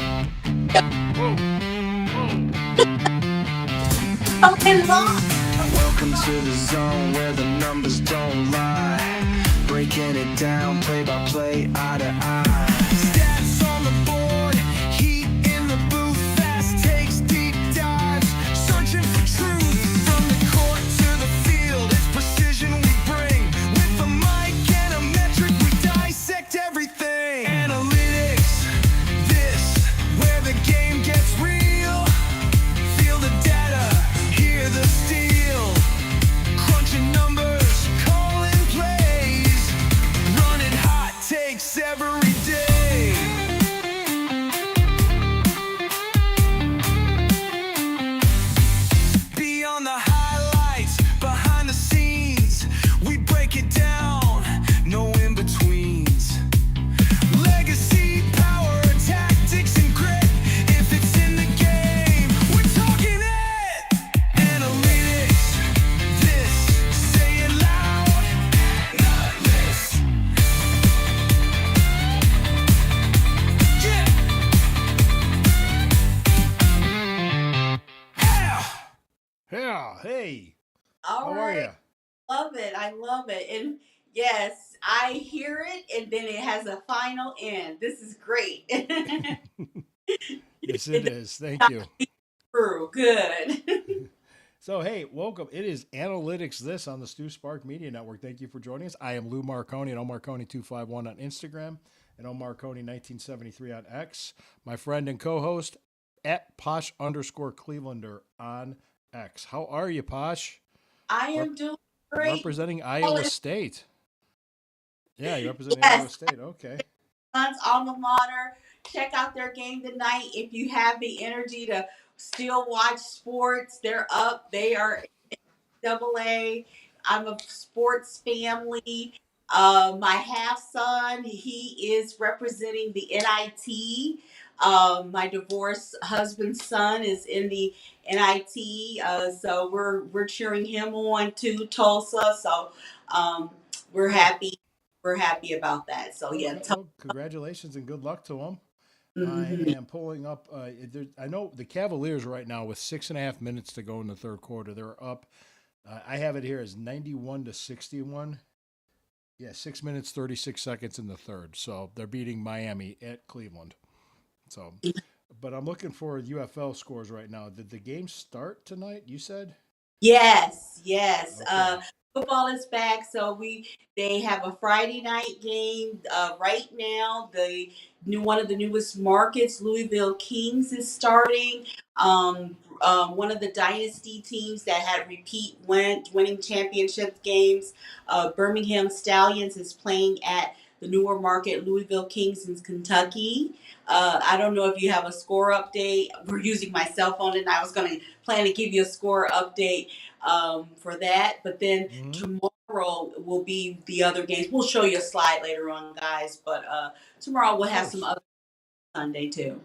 Whoa, whoa. Welcome to the zone where the numbers don't lie. Breaking it down, play by play, eye to eye. Stats on the board, heat in the booth, fast takes, deep dives, searching for truth. From the court to the field, it's precision we bring. With a mic and a metric, we dissect everything. Analytics, this, where the game gets real. Feel the data, hear the steel. Crunching numbers, calling plays. Running hot takes every day. Beyond the highlights, behind the scenes, we break it down, no in-betweens. Legacy, power, tactics, and grit. If it's in the game, we're talking it. Analytics, this, say it loud. Not this. Yeah. Yeah, hey, All how are you? right. Love it. I love it. And yes, I hear it and then it has a final end. This is great. It Yes, it does is. Thank not you. true. Good. So, hey, welcome. It is Analytics This on the Stu Spark Media Network. Thank you for joining us. I am Lou Marconi at omarconi251 on Instagram and omarconi1973 on X. My friend and co-host at Posh underscore Clevelander on X. How are you, Posh? I Rep- am doing great. representing All Iowa is- State. Yeah, you're representing Iowa Yes, State. Okay. son's alma mater. Check out their game tonight if you have the energy to still watch sports. They're up. They are double A. I'm a sports family. My half son, he is representing the NIT. My divorced husband's son is in the NIT. So we're cheering him on to Tulsa. So um, we're happy. We're happy about that. So yeah. Okay. Well, congratulations and good luck to them. I Mhm. am pulling up. I know the Cavaliers right now with 6.5 minutes to go in the third quarter. They're up. I have it here as 91-61. Yeah, 6 minutes 36 seconds in the third. So they're beating Miami at Cleveland. So, but I'm looking for UFL scores right now. Did the game start tonight? You said. Yes, yes. Okay. Football is back, so they have a Friday night game right now. The new one of the newest markets, Louisville Kings, is starting. One of the dynasty teams that had repeat winning championship games, Birmingham Stallions, is playing at the newer market, Louisville Kings in Kentucky. I don't know if you have a score update. We're using my cell phone, and I was going to plan to give you a score update for that. But then Hmm. tomorrow will be the other games. We'll show you a slide later on, guys. But tomorrow we'll Of have some course. other Sunday too.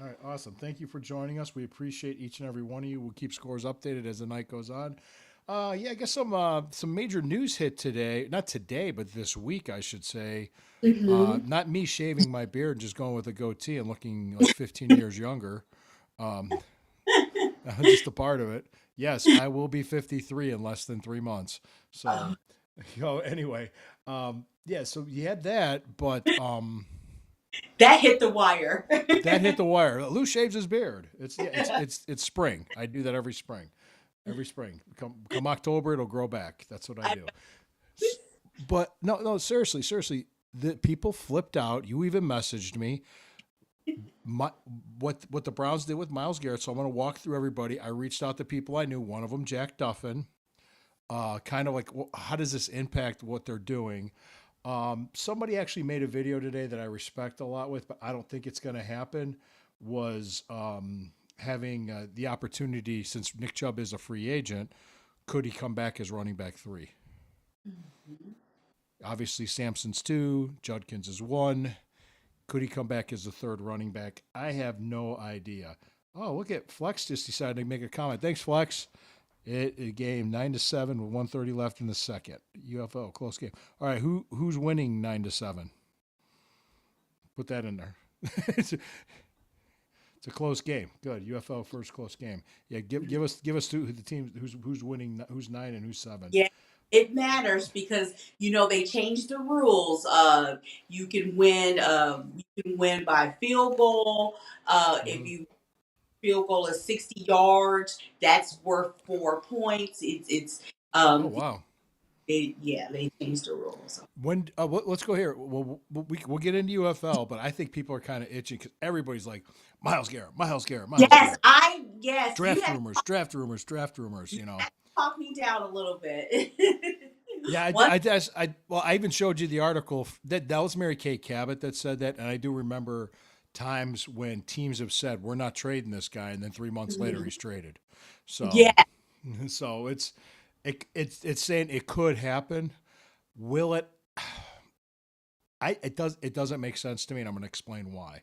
All right, awesome. Thank you for joining us. We appreciate each and every one of you. We'll keep scores updated as the night goes on. Yeah, I guess some major news hit today. Not today, but this week, I should say. Hmm. Not me shaving my beard and just going with a goatee and looking like 15 years younger. Um, just a part of it. Yes, I will be 53 in less than 3 months. So, anyway, yeah. So you had that, but That hit the wire. that hit the wire. Lou shaves his beard. It's yeah, it's spring. I do that every spring. Every spring. Come October, it'll grow back. That's what I I do. But no, seriously, the people flipped out. You even messaged me. My, what the Browns did with Miles Garrett. So I'm going to walk through everybody. I reached out to people I knew. One of them, Jack Duffin. Kind of like, how does this impact what they're doing? Somebody actually made a video today that I respect a lot with, but I don't think it's going to happen. Was having the opportunity, since Nick Chubb is a free agent, could he come back as running back three? Obviously, Sampson's two, Judkins is one. Could he come back as the third running back? I have no idea. Oh, look at Flex just decided to make a comment. Thanks, Flex. It game 9-7 with 130 left in the second. UFO close game. All right, who's winning 9-7? Put that in there. It's a close game. Good. UFL first close game. Yeah, give us the teams who's winning, who's 9 and who's 7. Yeah, it matters because they changed the rules. You can win. You can win by field goal. If Hmm. you field goal is 60 yards, that's worth 4 points. It's Oh um wow. they changed the rules. When let's go here. We'll get into UFL, but I think people are kind of itching because everybody's like Miles Garrett, Miles Garrett, Miles Yes, Garrett. you Draft have rumors, draft rumors, draft rumors. you have to talk me down a little bit. Yeah, One, I even showed you the article that was Mary Kay Cabot that said that, and I do remember times when teams have said we're not trading this guy, and then 3 months later he's traded. So, yeah, so it's saying it could happen. Will it? It doesn't make sense to me, and I'm going to explain why.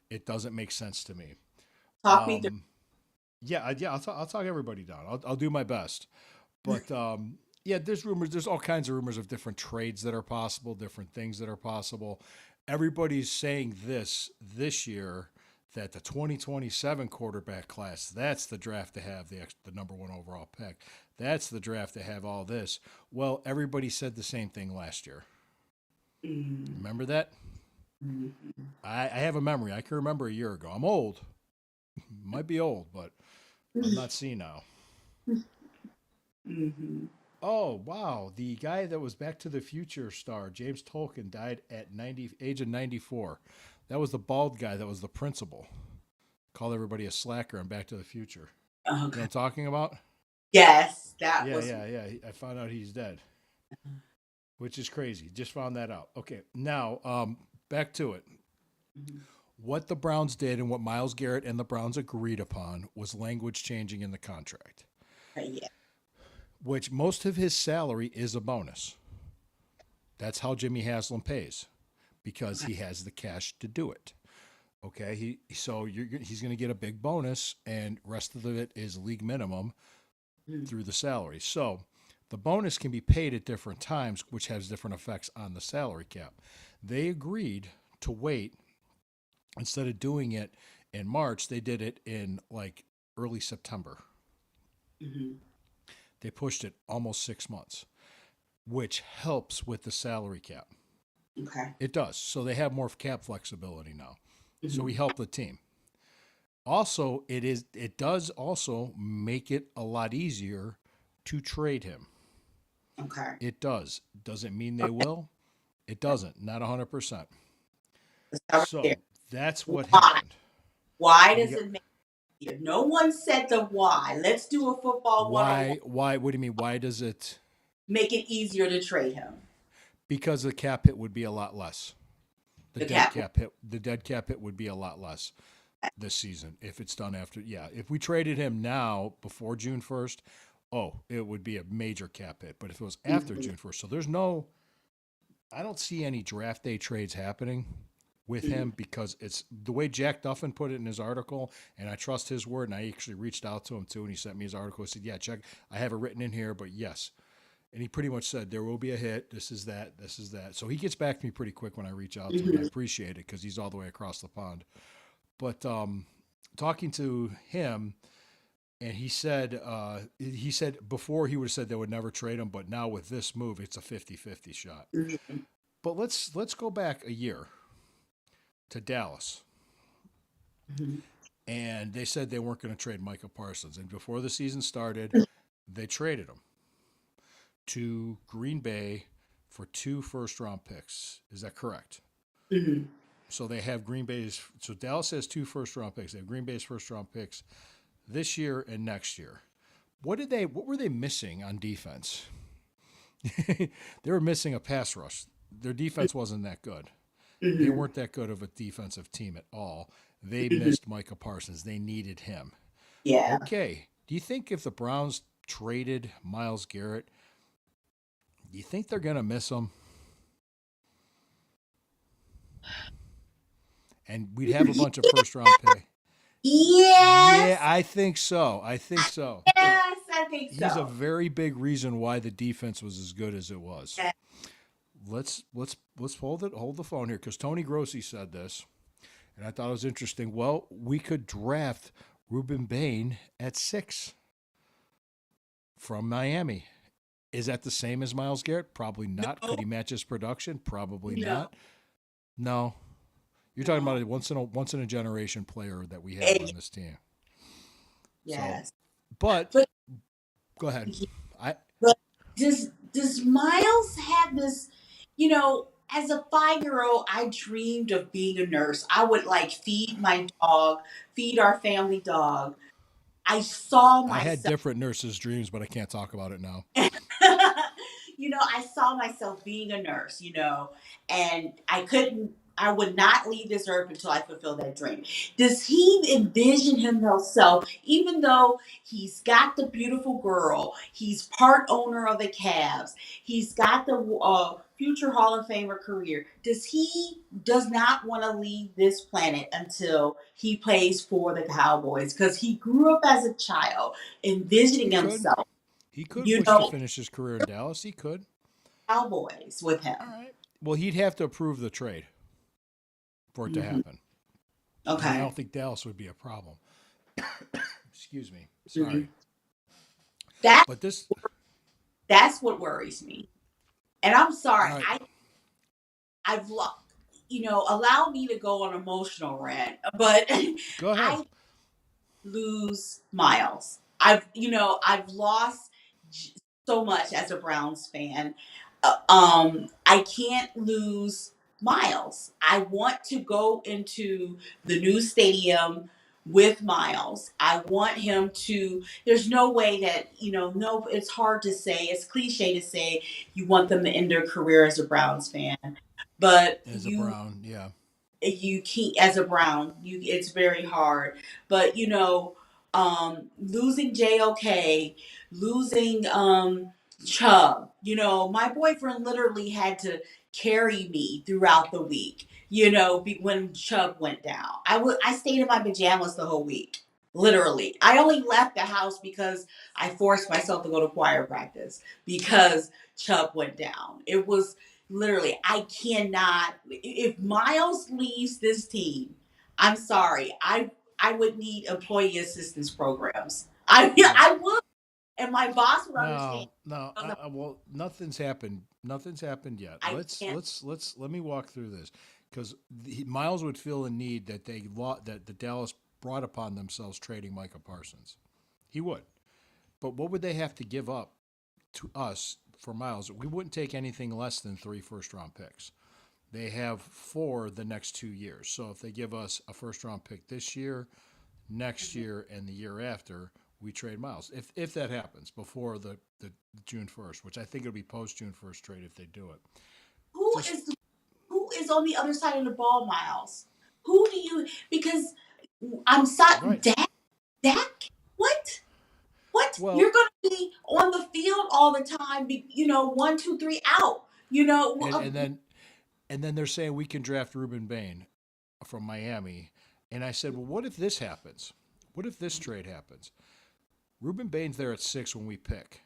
It doesn't make sense to me. talk me through. Yeah. I'll talk everybody down. I'll do my best. But yeah, there's rumors. There's all kinds of rumors of different trades that are possible, different things that are possible. Everybody's saying this year that the 2027 quarterback class, that's the draft to have the number 1 overall pick. That's the draft to have all this. Well, everybody said the same thing last year. Mm, Remember that? mm, I have a memory. I can remember a year ago. I'm old. Might be old, but I'm not senile. mhm. Oh wow! The guy that was Back to the Future star, James Tolkien, died at age of 94. That was the bald guy that was the principal. Called everybody a slacker on Back to the Future. You know what Okay. I'm talking about? Yes, that Yeah, was. yeah, yeah. I found out he's dead, which is crazy. Just found that out. Okay, now back to it. Mhm. What the Browns did and what Miles Garrett and the Browns agreed upon was language changing in the contract, Yeah. which most of his salary is a bonus. That's how Jimmy Haslam pays because he has the cash to do it. Okay, he's going to get a big bonus, and rest of it is league minimum Mhm. through the salary. So the bonus can be paid at different times, which has different effects on the salary cap. They agreed to wait. Instead of doing it in March, they did it in like early September. Mhm. They pushed it almost 6 months, which helps with the salary cap. Okay. It does. So they have more cap flexibility now. So we Mhm. help the team. Also, it does also make it a lot easier to trade him. Okay. It does. Does it mean they will? It doesn't. Not 100%. Let's start right there. So that's what Why? happened. Why What do does you got? it make it? No one said the why. Let's do a football 101. Why? What do you mean? Why does it? Make it easier to trade him. Because the cap hit would be a lot less. The cap. The dead cap hit would be a lot less this season if it's done after. Yeah, if we traded him now before June 1st, it would be a major cap hit. But if it was after Mhm. June 1st, I don't see any draft day trades happening with him because it's the way Jack Duffin put it in his article, and I trust his word. And I actually reached out to him too, and he sent me his article. He said, "Yeah, check. I have it written in here, but yes." And he pretty much said there will be a hit. This is that. This is that. So he gets back to me pretty quick when I reach out to him. I Mhm. appreciate it because he's all the way across the pond. But talking to him, and he said before he would have said they would never trade him, but now with this move, it's a 50-50 shot. Mhm. But let's go back a year to Dallas. Mhm. And they said they weren't going to trade Micah Parsons. And before the season started, they traded him to Green Bay for 2 first-round picks. Is that correct? Mhm. So they have so Dallas has 2 first-round picks. They have Green Bay's first-round picks this year and next year. What were they missing on defense? They were missing a pass rush. Their defense wasn't that good. They Mhm. weren't that good of a defensive team at all. They Mhm. missed Micah Parsons. They needed him. Yeah. Okay. Do you think if the Browns traded Miles Garrett, do you think they're going to miss him? And we'd have a bunch of first round pay. Yeah, Yes. I think so. Yes, I think He's a so. very big reason why the defense was as good as it was. Let's hold the phone here because Tony Grossi said this, And I thought it was interesting. Well, we could draft Ruben Bain at 6 from Miami. Is that the same as Miles Garrett? Probably not. No, Could he match his production? Probably no, not. No. You're talking no. about a once in a generation player that we have And on this team. So, yes, but but go ahead. I but does Miles have this? You know, as a 5 year old, I dreamed of being a nurse. I would like feed my dog, feed our family dog. I saw I had myself. different nurses' dreams, but I can't talk about it now. I saw myself being a nurse, and I would not leave this earth until I fulfill that dream. Does he envision himself, even though he's got the beautiful girl, he's part owner of the Cavs, he's got the future Hall of Famer career? Does not want to leave this planet until he plays for the Cowboys because he grew up as a child He envisioning could. himself, He could you wish to know, finish his career in Dallas. He could. Cowboys with All him. right. Well, he'd have to approve the trade for it to Mhm. happen. And I Okay. don't think Dallas would be a problem. Excuse me. Mhm. Sorry. That But this, that's what worries me. And I'm all sorry. right, I've lo- allow me to go on emotional rant, but go ahead. I lose Miles. I've lost j- so much as a Browns fan. I can't lose Miles. I want to go into the new stadium with Miles. I want him to. There's no way that No, it's hard to say. It's cliche to say you want them to end their career as a Browns fan, but As a Brown, yeah. you can't as a Brown. It's very hard. But losing JOK, losing Chubb. My boyfriend literally had to carry me throughout the week. When Chubb went down, I stayed in my pajamas the whole week. Literally, I only left the house because I forced myself to go to choir practice because Chubb went down. It was literally, I cannot. If Miles leaves this team, I'm sorry. I would need employee assistance programs. I No, I would, and my boss would understand. no. No, no, Well, nothing's happened. Nothing's happened yet. I can't. Let me walk through this because Miles would feel a need that that the Dallas brought upon themselves trading Micah Parsons. He would. But what would they have to give up to us for Miles? We wouldn't take anything less than 3 first round picks. They have 4 the next 2 years. So if they give us a first round pick this year, next year, and the year after, we trade Miles. If that happens before the June 1st, which I think it'll be post June 1st trade if they do it. Who Just is who is on the other side of the ball, Miles? Who do you? Because I'm sorry, right. Dak. What? What? Well, You're going to be on the field all the time. 1, 2, 3 out. and, and then and then they're saying we can draft Ruben Bain from Miami. And I said, well, what if this happens? What if this trade happens? Ruben Bain's there at 6 when we pick.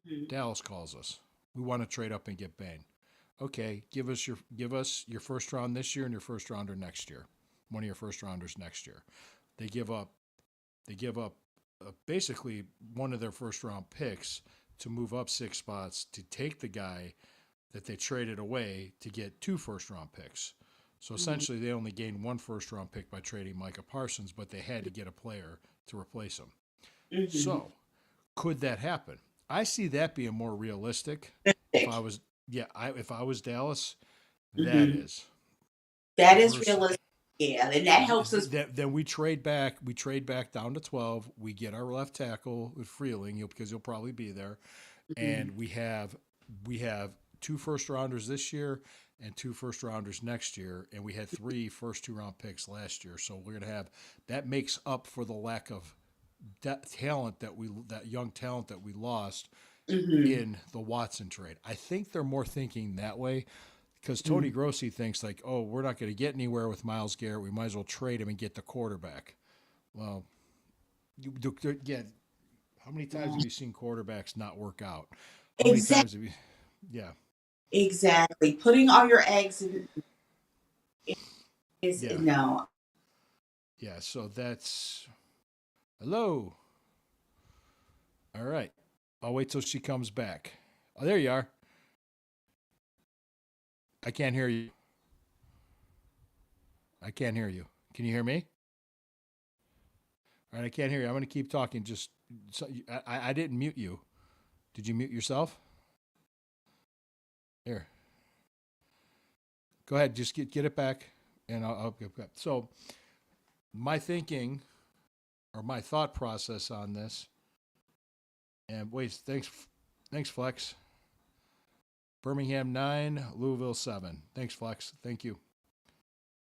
Mhm. Dallas calls us. We want to trade up and get Bain. Okay, give us your first round this year and your first rounder next year. One of your first rounders next year. They give up basically one of their first round picks to move up 6 spots to take the guy that they traded away to get 2 first round picks. So Mhm. essentially, they only gained 1 first round pick by trading Micah Parsons, but they had to get a player to replace him. Mhm. So could that happen? I see that being more realistic. If I was, yeah, if I was Dallas, that Mhm. is That is versus realistic. Yeah, and that helps us. then we trade back. We trade back down to 12. We get our left tackle with Freeling because he'll probably be there, Mhm. and we have 2 first rounders this year and 2 first rounders next year, and we had 3 first 2 round picks last year. So we're gonna have that makes up for the lack of that young talent that we lost Mhm. in the Watson trade. I think they're more thinking that way because Tony Mhm. Grossi thinks like, oh, we're not going to get anywhere with Miles Garrett. We might as well trade him and get the quarterback. Well, again, how many times have you seen quarterbacks not work out? How many Exactly. times have you? Yeah, Exactly. Putting all your eggs in is yeah. no. Yeah, so that's hello. All right. I'll wait till she comes back. Oh, there you are. I can't hear you. I can't hear you. Can you hear me? All right, I can't hear you. I'm going to keep talking. Just so, I didn't mute you. Did you mute yourself? Here. Go ahead. Just get it back, and I'll get back. So my thinking or my thought process on this, and wait, thanks, Flex. Birmingham 9, Louisville 7. Thanks, Flex. Thank you.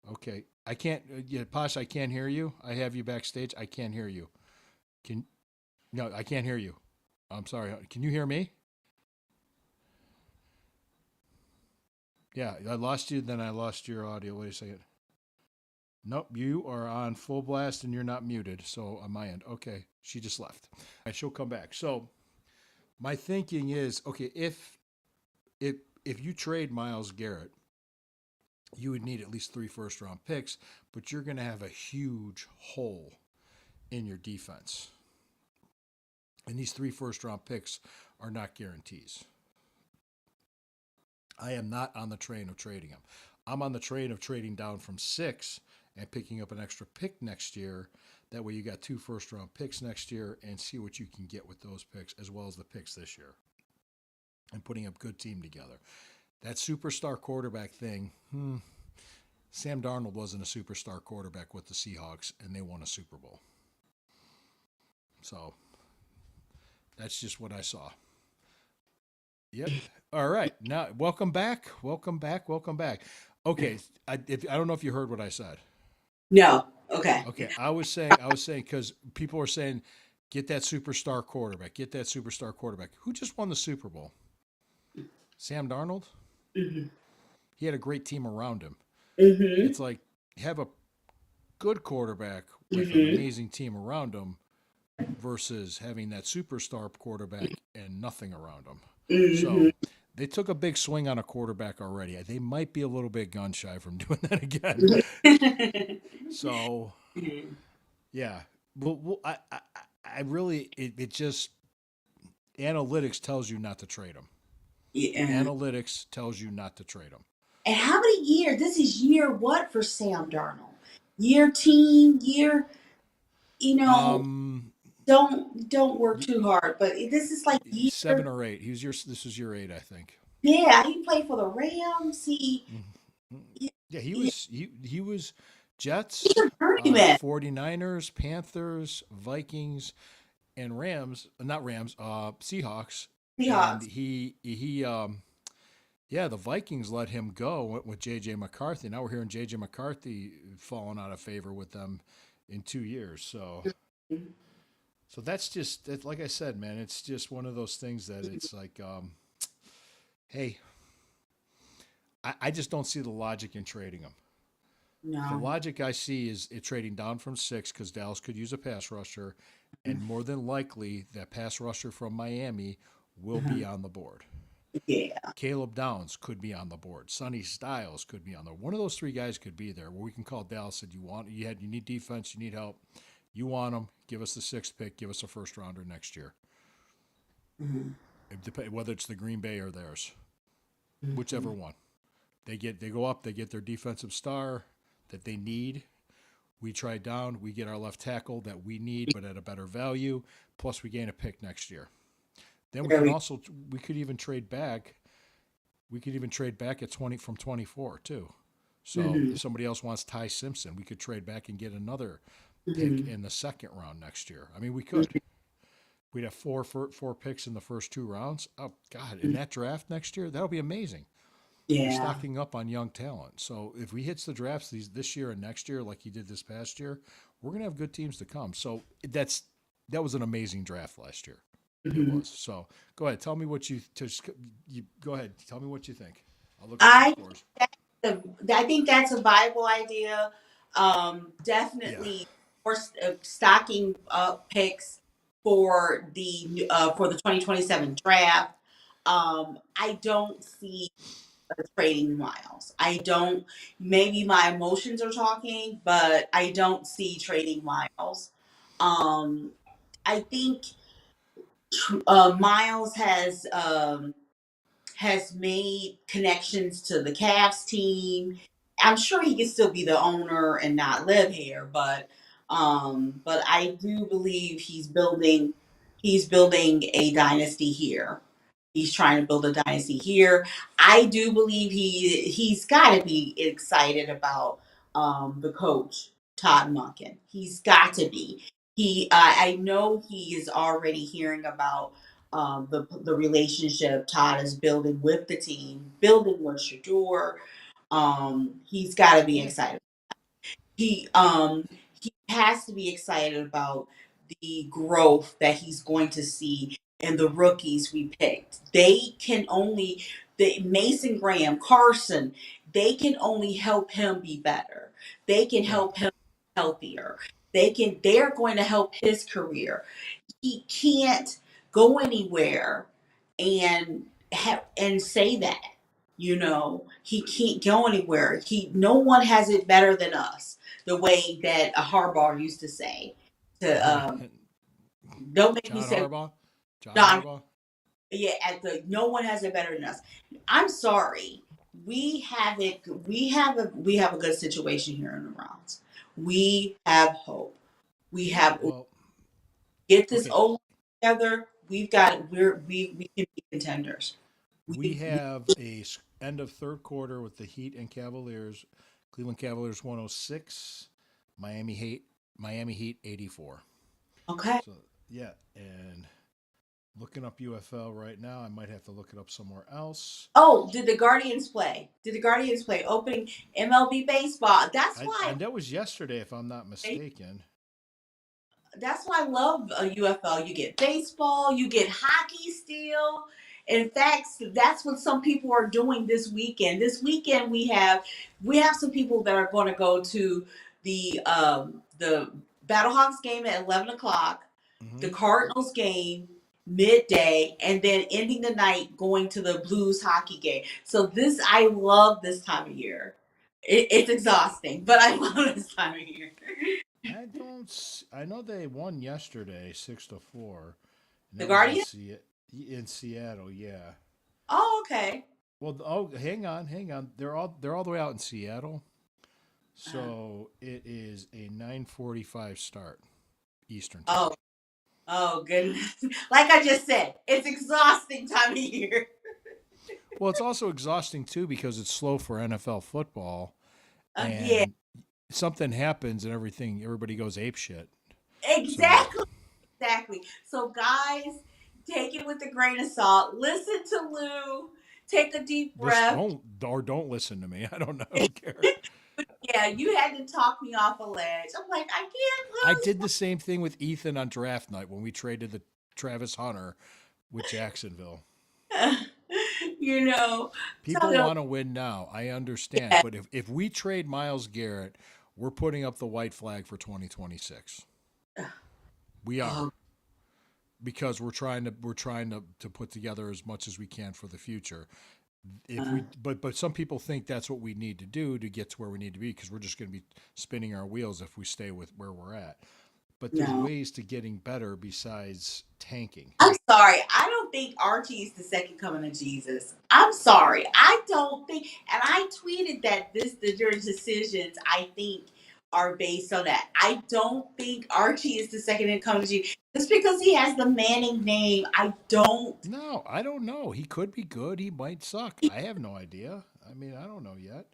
Okay. I can't, yeah, Posh, I can't hear you. I have you backstage. I can't hear you. No, I can't hear you. I'm sorry. Can you hear me? Yeah, I lost you, then I lost your audio. Wait a second. Nope, you are on full blast and you're not muted. So on my end. Okay. She just left. All right, she'll come back. So my thinking is, okay, if you trade Miles Garrett, you would need at least 3 first round picks, but you're going to have a huge hole in your defense. And these 3 first round picks are not guarantees. I am not on the train of trading them. I'm on the train of trading down from 6 and picking up an extra pick next year. That way you got 2 first round picks next year and see what you can get with those picks as well as the picks this year. And putting a good team together. That superstar quarterback thing, Sam Darnold wasn't a superstar quarterback with the Seahawks, and they won a Super Bowl. So that's just what I saw. Yep. All right. Now, welcome back. Welcome back. Welcome back. Okay. I don't know if you heard what I said. No. Okay. Okay. I was saying, because people are saying, get that superstar quarterback. Get that superstar quarterback. Who just won the Super Bowl? Sam Darnold? Mm-hmm. He had a great team around him. Mm-hmm. It's like have a good quarterback with an Mm-hmm. amazing team around him versus having that superstar quarterback and nothing around him. Mm-hmm. So they took a big swing on a quarterback already. They might be a little bit gun shy from doing that again. So yeah, well I really it just analytics tells you not to trade them. Yeah. Analytics tells you not to trade them. And how many years? This is year what for Sam Darnold? Year teen, year, you know, don't work too hard. But this is like year. 7 or 8. This was year 8, I think. Yeah, he played for the Rams. Yeah, he was Jets, He's a journeyman. 49ers, Panthers, Vikings, and Rams, not Rams, Seahawks. And Seahawks. the Vikings let him go, went with JJ McCarthy. Now we're hearing JJ McCarthy falling out of favor with them in 2 years. So that's just like I said, man, it's just one of those things that it's like hey, I just don't see the logic in trading them. The No. logic I see is it trading down from 6 because Dallas could use a pass rusher, and more than likely that pass rusher from Miami will be on the board. Yeah. Caleb Downs could be on the board. Sonny Styles could be on there. One of those 3 guys could be there. Where we can call Dallas, said you need defense, you need help, you want them. Give us the 6th pick. Give us a first rounder next year. Whether it's the Green Bay or theirs, whichever one. They go up. They get their defensive star that they need. We trade down. We get our left tackle that we need, but at a better value. Plus, we gain a pick next year. Then we could even trade back. We could even trade back at 20 from 24 too. So if somebody else wants Ty Simpson, we could trade back and get another pick in the 2nd round next year. I mean, we could. We'd have four picks in the first 2 rounds. Oh God! In that draft next year, that'll be amazing. We're Yeah. stocking up on young talent. So if he hits the drafts this year and next year, like he did this past year, we're gonna have good teams to come. So that was an amazing draft last year. It was. So go ahead, tell me what you go ahead. Tell me what you think. I'll look at some scores. I think that's a viable idea. Definitely more stocking up picks for the 2027 draft. I don't see trading Miles. I don't. Maybe my emotions are talking, but I don't see trading Miles. Um, I think Miles has made connections to the Cavs team. I'm sure he can still be the owner and not live here, but I do believe he's building a dynasty here. He's trying to build a dynasty here. I do believe he's got to be excited about the coach Todd Monken. He's got to be. I know he is already hearing about the relationship Todd is building with the team, building with Shador. He's got to be Yeah. excited. He has to be excited about the growth that he's going to see in the rookies we picked. The Mason Graham, Carson, they can only help him be better. They can Yeah. help him be healthier. They're going to help his career. He can't go anywhere and say that. He can't go anywhere. No one has it better than us. The way that a Harbaugh used to say to Yeah. don't make me John say Harbaugh. John Don. Harbaugh. Yeah, no one has it better than us. I'm sorry. We have it. We have a good situation here in the Browns. We have hope. We Yeah. have Well, get this okay. O together. We've got it. We can be contenders. We We have end of third quarter with the Heat and Cavaliers. Cleveland Cavaliers 106, Miami Heat 84. okay. So yeah, and looking up UFL right now, I might have to look it up somewhere else. Oh, did the Guardians play? Did the Guardians play opening MLB baseball? That's why. And that was yesterday, if I'm not mistaken. That's why I love UFL. You get baseball, you get hockey still. In fact, that's what some people are doing this weekend. This weekend we have some people that are going to go to the Battlehawks game at 11 o'clock, Hmm. the Cardinals game midday, and then ending the night going to the Blues hockey game. So I love this time of year. It's exhausting, but I love this time of year. I know they won yesterday, 6-4, and The that was in Guardians. Seattle. Yeah. Oh, okay. Well, hang on, hang on. They're all the way out in Seattle, Uh, so it is a 9:45 start Eastern time. oh, oh goodness. Like I just said, it's exhausting time of year. Well, it's also exhausting too because it's slow for NFL football, Yeah, and something happens and everybody goes ape shit. So exactly, exactly. So guys, take it with a grain of salt. Listen to Lou. Take a deep this breath. don't listen to me. I don't know. I don't care. Yeah, you had to talk me off a ledge. I'm like, I I can't did the same thing with Ethan on draft night when we traded the Travis Hunter with Jacksonville. lose. Tell People them, want to win now. I understand. yeah. But if we trade Miles Garrett, we're putting up the white flag for 2026. We are. Oh, Because we're trying to put together as much as we can for the future. If uh, we but some people think that's what we need to do to get to where we need to be because we're just going to be spinning our wheels if we stay with where we're at. But there's no. ways to getting better besides tanking. I'm sorry. I don't think Archie is the second coming of Jesus. I'm sorry. I don't think, and I tweeted that your decisions I think are based on that. I don't think Archie is the second coming of Jesus just because he has the Manning name. I don't. No, I don't know. He could be good. He might suck. I have no idea. I mean, I don't know yet.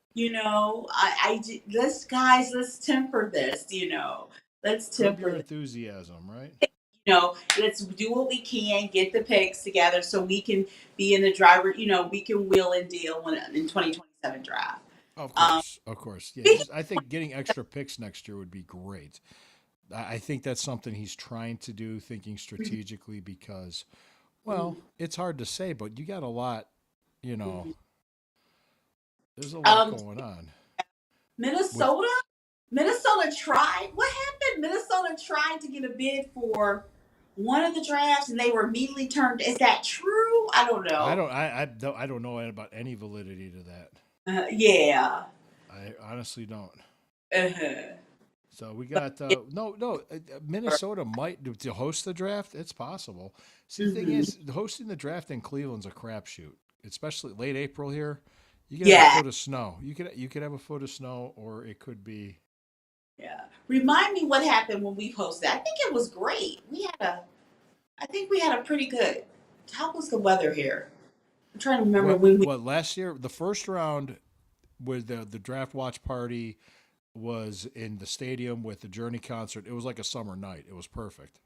Let's temper this. Let's Curb temper your this. enthusiasm, right? Let's do what we can, get the picks together so we can be in the driver. We can wheel and deal in 2027 draft. Of Um, course, of course. Yeah, I think getting extra picks next year would be great. I think that's something he's trying to do, thinking strategically because, well, it's hard to say, but you got a lot, you know, there's a lot um, going on with. Minnesota tried. What happened? Minnesota tried to get a bid for. one of the drafts and they were immediately turned. Is that true? I don't I know. don't. I don't know about any validity to that. Yeah. I honestly don't. Uh-huh. So we got no. Minnesota might to host the draft. It's possible. See, the thing Hmm. is, hosting the draft in Cleveland's a crapshoot, especially late April here. You could have a Yeah. foot of snow. You could have a foot of snow, or it could be. Yeah. Remind me what happened when we hosted. I think it was great. I think we had a pretty good. How was the weather here? I'm trying to remember when we. What last year? The first round with the draft watch party was in the stadium with the Journey concert. It was like a summer night. It was perfect.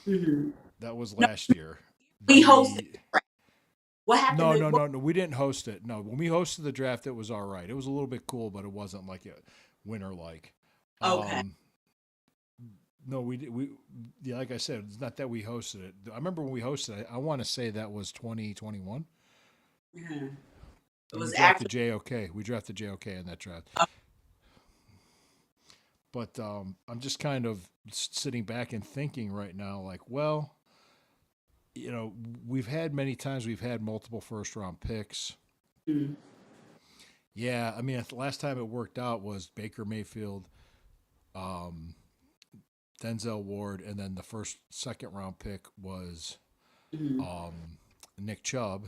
Mhm. That was No, last year. we hosted. The What happened? No, no, no, no. We didn't host it. No, when we hosted the draft, it was all right. It was a little bit cool, but it wasn't like a winter like. Okay. Um, no, we yeah, like I said, it's not that we hosted it. I remember when we hosted it. I want to say that was 2021, Mhm. It and we was drafted after. JOK. We drafted JOK in that draft. But I'm just kind of sitting back and thinking right now, like, well, we've had many times we've had multiple first round picks. Mhm. Yeah, I mean, the last time it worked out was Baker Mayfield, um, Denzel Ward, and then the second round pick was Mhm. um, Nick Chubb,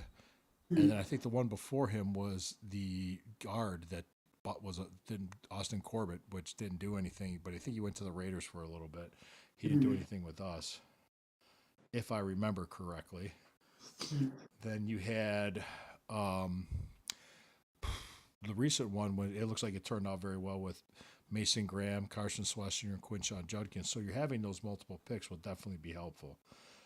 and Mhm. then I think the one before him was the guard that was didn't Austin Corbett, which didn't do anything, but I think he went to the Raiders for a little bit. He didn't do Mhm. anything with us, if I remember correctly. Mhm. Then you had um, the recent one when it looks like it turned out very well with Mason Graham, Carson Swester, and Quinshon Judkins. So you're having those multiple picks will definitely be helpful.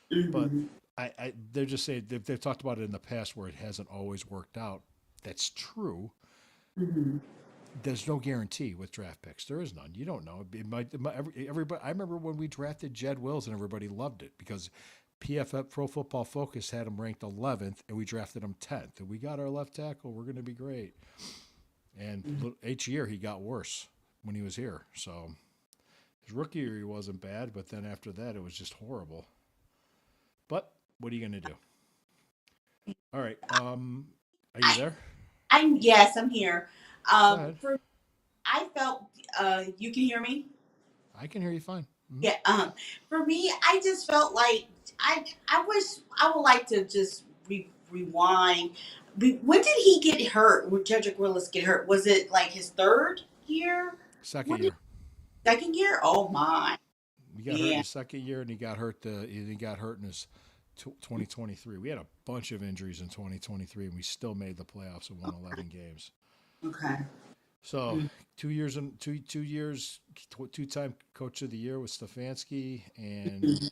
But Mhm. they're just saying they've talked about it in the past where it hasn't always worked out. That's true. Mhm. There's no guarantee with draft picks. There is none. You don't know. Everybody. I remember when we drafted Jed Wills and everybody loved it because PFF Pro Football Focus had him ranked 11th and we drafted him 10th. And we got our left tackle. We're going to be great. And each year he got worse when he was here. So his rookie year he wasn't bad, but then after that it was just horrible. But what are you going to do? All right. Are you I, there? I'm yes, I'm here. Go ahead. For I felt you can hear me. I can hear you fine. Hmm. Yeah. For me, I just felt like I wish I would like to just rewind. When did he get hurt? When Jedrick Willis get hurt? Was it like his third year? Second When did year. second year? Oh my. He got hurt in Yeah. his second year, and he got hurt in his 2023. We had a bunch of injuries in 2023, and we still made the playoffs and won 11 games. Okay. So 2 years and 2 years, 2-time coach of the year with Stefanski, and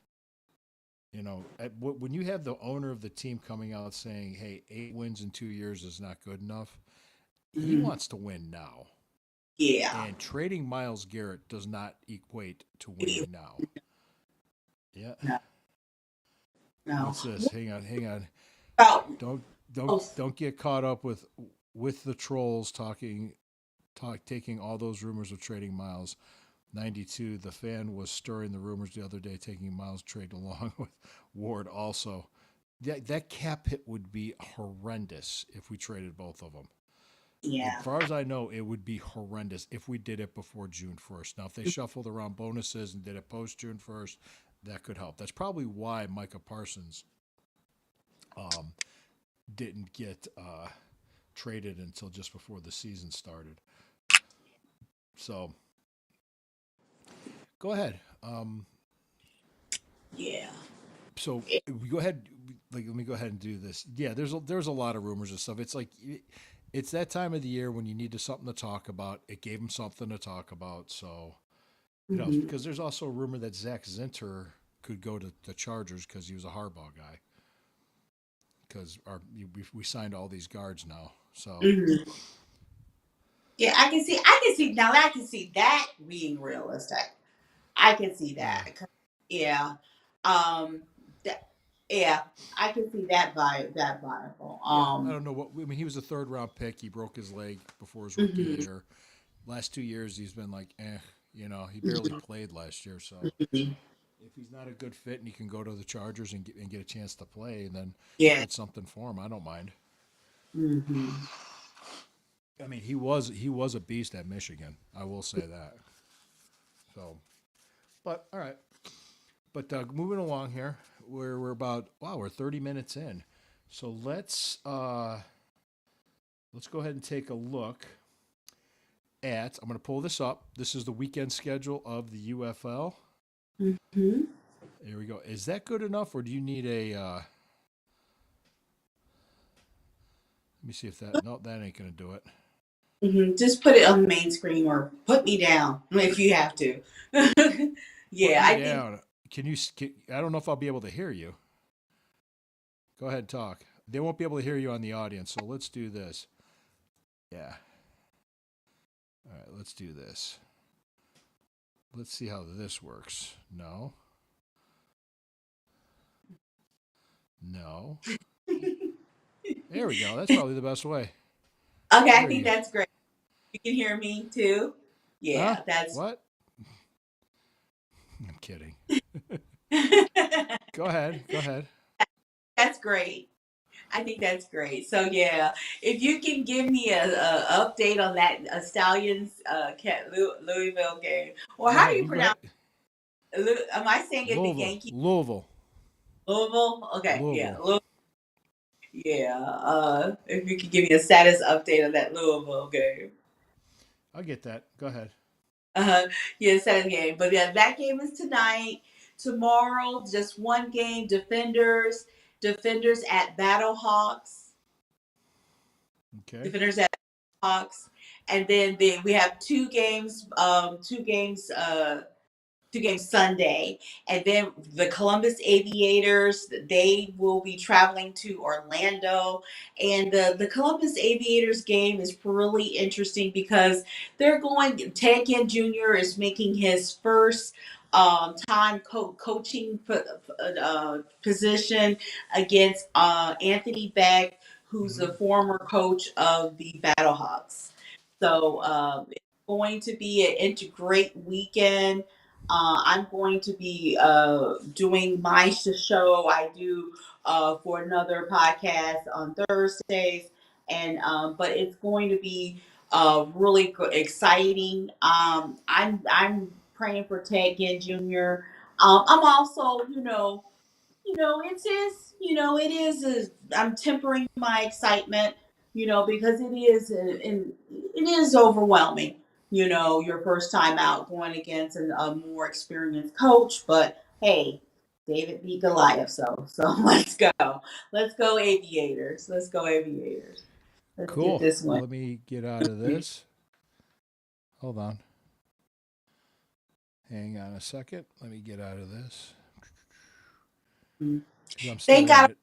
when you have the owner of the team coming out saying, "Hey, 8 wins in 2 years is not good enough," he Mhm. wants to win now. Yeah. And trading Miles Garrett does not equate to winning now. Yeah. No. No. What's this? What Hang on, hang on. about Don't don't oh, don't get caught up with the trolls taking all those rumors of trading Miles. 92. The fan was stirring the rumors the other day, taking Miles trade along with Ward. Also, that cap hit would be horrendous if we traded both of them. As yeah. far as I know, it would be horrendous if we did it before June 1st. Now, if they shuffled around bonuses and did it post June 1st, that could help. That's probably why Micah Parsons um, didn't get traded until just before the season started. So go ahead. Yeah. So we go ahead. Like, let me go ahead and do this. Yeah, there's a lot of rumors and stuff. It's like it's that time of the year when you need something to talk about. It gave him something to talk about. So Mhm. because there's also a rumor that Zach Zinter could go to the Chargers because he was a Harbaugh guy. Because we signed all these guards now. So Mhm. Yeah, I can see now I can see that being realistic. I can see yeah, that. Yeah. Um that, yeah, I can see that viable. yeah. I don't know what. I mean, he was a third round pick. He broke his leg before his rookie Mhm. year. Last 2 years, he's been like, eh. He barely played last year. So Mhm. if he's not a good fit and he can go to the Chargers and get a chance to play, and then Yeah. that's something for him. I don't mind. Hmm. I mean, he was a beast at Michigan. I will say that. So, but all right. But moving along here, we're about we're 30 minutes in. So let's go ahead and take a look at. I'm going to pull this up. This is the weekend schedule of the UFL. Hmm. Here we go. Is that good enough, or do you need a? Let me see if that. No, that ain't going to do it. Just put it on the main screen or put me down if you have to. Yeah, Put I me think. down. I don't know if I'll be able to hear you. Go ahead and talk. They won't be able to hear you on the audience, so let's do this. Yeah. All right, let's do this. Let's see how this works. No. No. There we go. That's probably the best way. Okay, I There think you. that's great. You can hear me too. Huh? Yeah, that's. What? I'm kidding. Go ahead. Go ahead. That's great. I think that's great. So yeah, if you can give me a update on that Stallions Louisville game, or Go how do ahead. you You go pronounce? ahead. Am I saying it the Louisville. Yankee Louisville. Louisville? Okay, yeah, Louisville. yeah. If you could give me a status update on that Louisville game. I'll get that. Go ahead. Uh-huh. Yeah, Saturday game. But yeah, that game is tonight. Tomorrow, just one game. Defenders at Battlehawks. Okay. Defenders at Hawks. And then we have two games Sunday, and then the Columbus Aviators, they will be traveling to Orlando, and the Columbus Aviators game is really interesting because they're going. Ted Ginn Jr. is making his first time coaching position against Anthony Beck, who's Mm-hmm. the former coach of the Battlehawks. So it's going to be an great weekend. I'm going to be doing my show I do for another podcast on Thursdays, and but it's going to be really exciting. I'm praying for Ted Ginn Jr. I'm also, it is. I'm tempering my excitement, because it is overwhelming. Your first time out going against a more experienced coach, but hey, David beat Goliath, so let's go Aviators, let's go Aviators. Let's get Cool. this Well, one. let me get out of this. Hold on. Hang on a second. Let me get out of this. 'Cause I'm Thank still in God, it.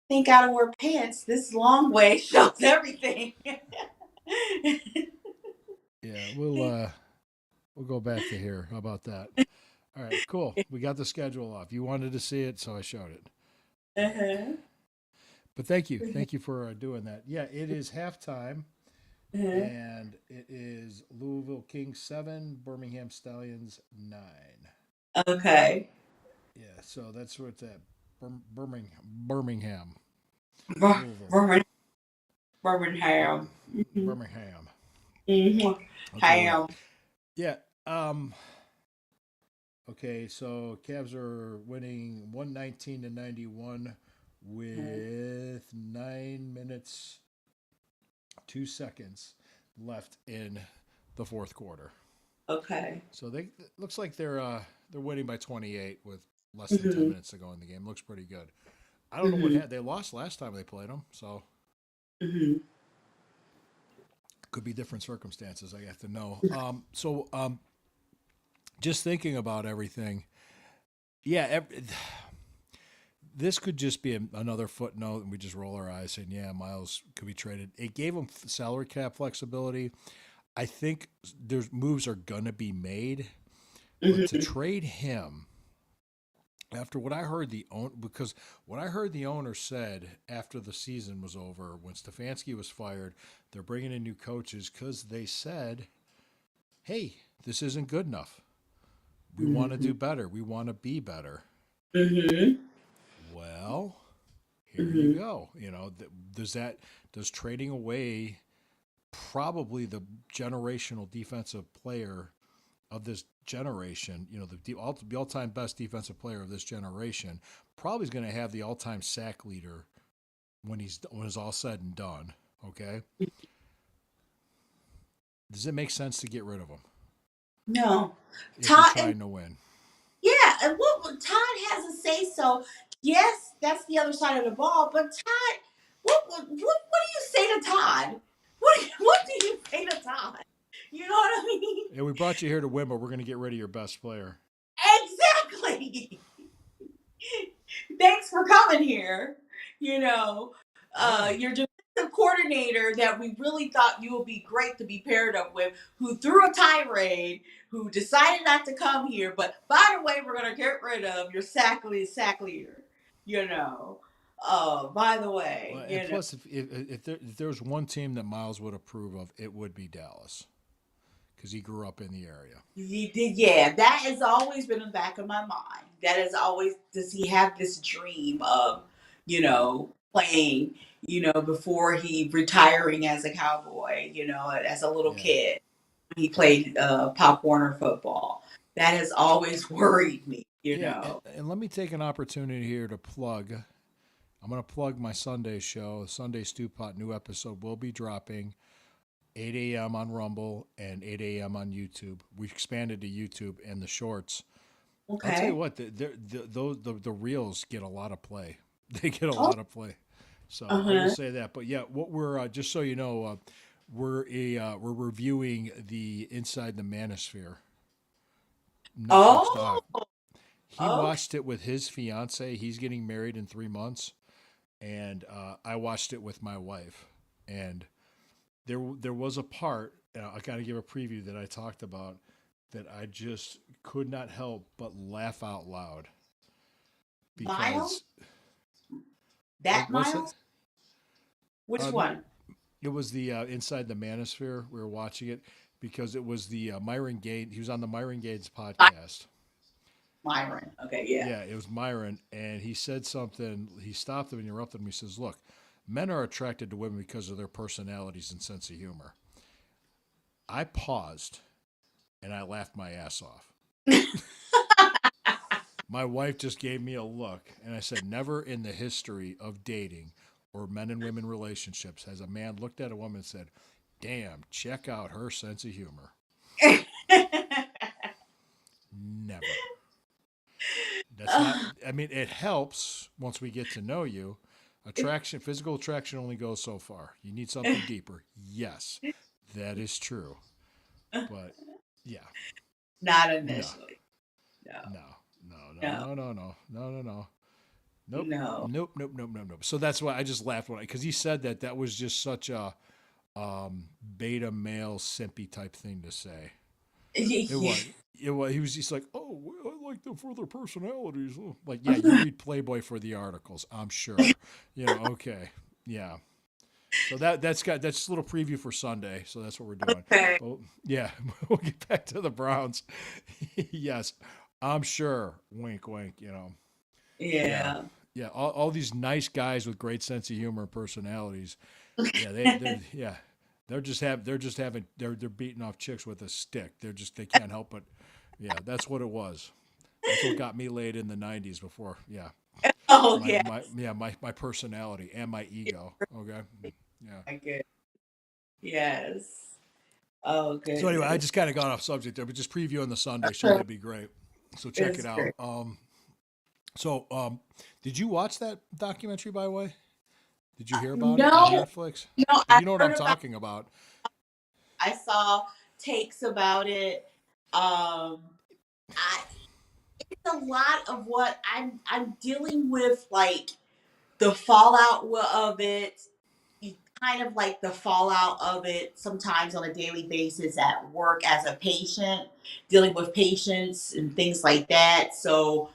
thank God I wear pants. This long way shows everything. Yeah, we'll go back to here. How about that? All right, cool. We got the schedule off. You wanted to see it, so I showed it. Uh-huh. But thank you for doing that. Yeah, it is halftime, Uh-huh. and it is Louisville Kings 7, Birmingham Stallions 9. Okay. Yeah, so that's where it's at. Birmingham, Louisville, Bir- Birmingham. Birmingham. Mm-hmm. Okay, yeah, Ham. yeah. Um, okay, so Cavs are winning 119-91 with 9 minutes 2 seconds left in the fourth quarter. Okay. So it looks like they're winning by 28 with less than 10 Mm-hmm. minutes to go in the game. Looks pretty good. I don't know what Mm-hmm. had they lost last time they played them, so Mm-hmm. could be different circumstances. I have to know. Just thinking about everything, yeah. This could just be another footnote, and we just roll our eyes saying, "Yeah, Miles could be traded." It gave him salary cap flexibility. I think there's moves are gonna be made, but to Mm-hmm. trade him after what I heard because what I heard the owner said after the season was over, when Stefanski was fired, they're bringing in new coaches because they said, "Hey, this isn't good enough. We want to do better. We want to be better. Mm-hmm. Well, here you Mm-hmm. go. Does trading away probably the generational defensive player of this generation, the all-time best defensive player of this generation, probably is going to have the all-time sack leader when it's all said and done. Okay, does it make sense to get rid of him No. if you're Todd, and trying to win? yeah, and what Todd has to say so. Yes, that's the other side of the ball. But Todd, what do you say to Todd? What do you say to Todd? You know what I mean? Yeah, we brought you here to win, but we're going to get rid of your best player. Exactly. Thanks for coming here. You know, Yeah, your defensive coordinator that we really thought you would be great to be paired up with, who threw a tirade, who decided not to come here. But by the way, we're gonna get rid of your sack leader. You know. By the way, well, and plus, if there was one team that Miles would approve of, it would be Dallas because he grew up in the area. he did, yeah. That has always been in the back of my mind. That is always, does he have this dream of, playing, before he retiring as a cowboy, as a little Yeah. kid. He played Pop Warner football. That has always worried me, Yeah, and let me take an opportunity here to plug. I'm going to plug my Sunday show, Sunday Stew Pot. New episode will be dropping 8 a.m. on Rumble and 8 a.m. on YouTube. We expanded to YouTube and the shorts. I'll tell you Okay. what, the reels get a lot of play. They get a Oh, lot of play. So I will uh-huh. say that. But yeah, what we're just so you know, we're reviewing the Inside the Manosphere Netflix doc. Oh, He okay. watched it with his fiance. He's getting married in 3 months, and I watched it with my wife. And there was a part, I got to give a preview that I talked about that I just could not help but laugh out loud Miles? because That what's that? Miles? Which No, one? it was the Inside the Manosphere. We were watching it because it was the Myron Gaines. He was on the Myron Gaines podcast. Myron. Okay, yeah. Yeah, it was Myron, and he said something. He stopped him and interrupted him. He says, "Look, men are attracted to women because of their personalities and sense of humor." I paused and I laughed my ass off. My wife just gave me a look, and I said, "Never in the history of dating or men and women relationships has a man looked at a woman and said, 'Damn, check out her sense of humor.'" Never. That's not. I mean, it helps once we get to know you. Physical attraction only goes so far. You need something deeper. Yes, that is true. But yeah, Not no, initially. No, no, no, no, no, no, no, no, no, no, no. Nope, no. nope, nope, nope, nope, nope. So that's why I just laughed when because he said that. That was just such a beta male simpy type thing to say. It was. It was. He was just like, "Oh, well, I like them for their personalities." Oh, like, yeah, you read Playboy for the articles, I'm sure. Okay, yeah. So that's just a little preview for Sunday. So that's what we're doing. Okay. But yeah, we'll get back to the Browns. Yes, I'm sure. Wink, wink. Yeah, Yeah. yeah. All these nice guys with great sense of humor and personalities. Yeah, they're beating off chicks with a stick. They can't help but yeah, that's what it was. That's what got me laid in the '90s before. Yeah, Oh, yes. my personality and my ego. Okay, yeah. My good. Yes. Oh, So anyway, I goodness. just kind of got off subject there, but just previewing the Sunday show that'd be great. So check it It's out. great. Did you watch that documentary by the way? Did you hear about it on No, Netflix? no, Because I you know what I'm heard about. talking about. I saw takes about it. I It's a lot of what I'm dealing with, like the fallout of it. Kind of like the fallout of it sometimes on a daily basis at work as a patient, dealing with patients and things like that. So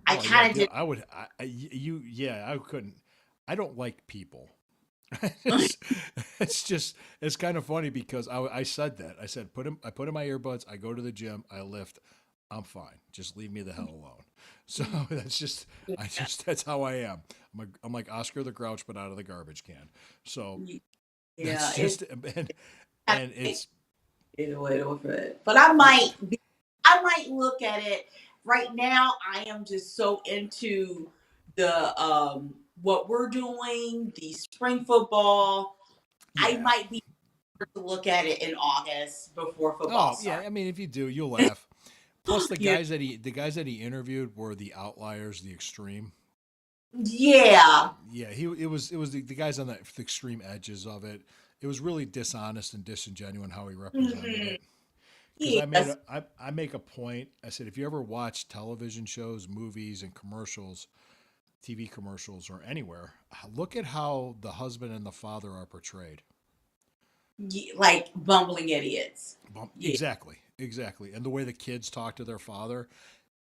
I Well, yeah, kind of did. I would. Yeah, I couldn't. I don't like people. it's, it's kind of funny because I said that. I said, I put in my earbuds, I go to the gym, I lift. I'm fine. Just leave me the hell alone. So that's how I am. I'm like Oscar the Grouch, but out of the garbage can. So Yeah, that's just and it's it's a way to put it. But I might look at it right now. I am just so into the what we're doing, the spring football. I yeah. might be to look at it in August before football Oh yeah. starts. I mean, if you do, you'll laugh. Plus, Yeah, the guys that he interviewed were the outliers, the extreme. yeah. Yeah, it was the guys on the extreme edges of it. It was really dishonest and disingenuous how he represented Mhm. it. Because Yes. I make a point. I said if you ever watch television shows, movies, and commercials, TV commercials, or anywhere, look at how the husband and the father are portrayed. Like bumbling idiots. Well, Yeah. exactly, exactly, and the way the kids talk to their father.